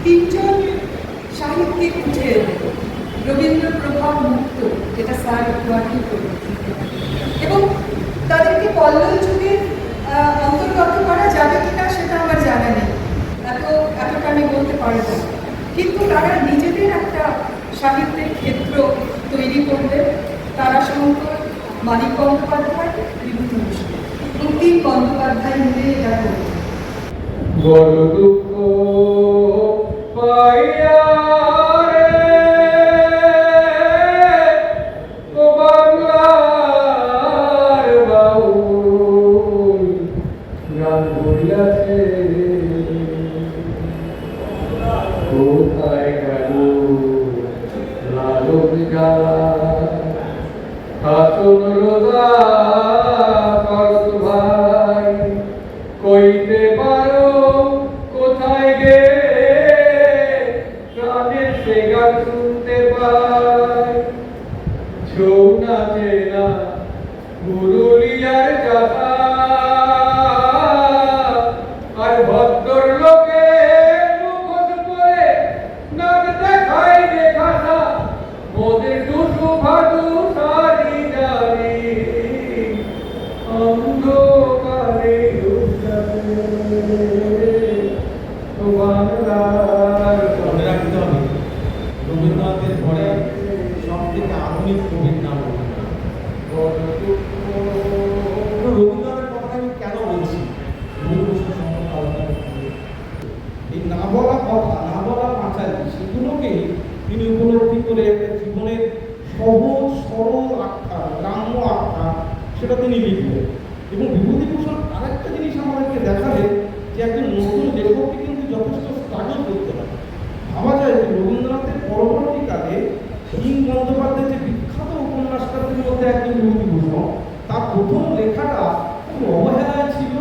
তিনজন সাহিত্যিক উঠে এলেন, রবীন্দ্র প্রভাব মুক্ত, যেটা স্যার একটু আগেই করলেন, এবং তাদেরকে পল্লব যুগের অন্তর্গত করা যাবে কিনা সেটা আমার জানা নেই, এতটা আমি বলতে পারব না। কিন্তু তারা নিজেদের একটা সাহিত্যের ক্ষেত্র তৈরি করলেন। তারাশঙ্কর, মানিক বন্দ্যোপাধ্যায়, বিভূতিভূষণ, তিন বন্দ্যোপাধ্যায় মিলে এটা করলেন। বড় দুঃখ পাইয়া কোথায় গেল লালন জ্বালা হাসন রোজা করত ভাই, কইতে পারো কোথায় গে প্রাণের সে গান শুনতে পাই। ছৌ নাচে না পুরুলিয়ার যাতা, আর ভদ্র লোকে মুখোশ পরে নাক দেখায় দেখাতা, মোদের টুসু ভাদু সারি জারি অন্ধকারে বাংলার। মনে রাখতে হবে রবীন্দ্রনাথের পরে সব থেকে আধুনিক কবির নাম রবীন্দ্রনাথের কথা আমি কেন বলছি, এই না বলা কথা, না বলা পাঁচালী, সেগুলোকে তিনি উপলব্ধি করে জীবনের সহজ সরল আখ্যা, গ্রাম্য আখ্যা, সেটা তিনি লিখলেন। এবং বিভূতিভূষণ আরেকটা জিনিস আমাদেরকে দেখাবে যে একজন নতুন লেখককে কিন্তু যথেষ্ট স্ট্রাগল করতে হবে। ভাবা যায় যে রবীন্দ্রনাথের পরবর্তীকালে হিম বন্দ্যোপাধ্যায় যে বিখ্যাত উপন্যাসকারদের মধ্যে একজন বিভূতিভূষণ, তার প্রথম লেখাটা খুব অবহেলায় ছিল।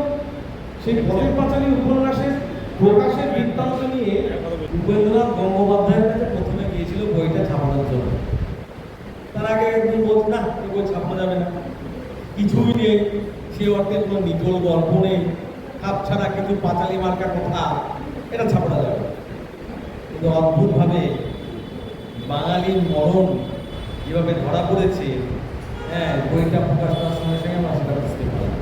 সেই পথের পাঁচালী উপন্যাসের প্রকাশের বৃত্তান্ত নিয়ে উপেন্দ্রনাথ গঙ্গোপাধ্যায়ের কাছে প্রথমে গিয়েছিল বইটা ছাপানোর জন্য। তার আগে একদম বলছে না, বই ছাপানো যাবে না, কিছুই নেই, সে অর্থে কোনো নিটোল গল্প নেই, খাপ ছাড়া কিছু পাঁচালী মার্কা কথা, এটা ছাপানো যাবে। কিন্তু অদ্ভুতভাবে বাঙালির মরণ যেভাবে ধরা পড়েছে, হ্যাঁ, বইটা প্রকাশ করার সঙ্গে সঙ্গে আমরা সেটা বুঝতে পারলাম।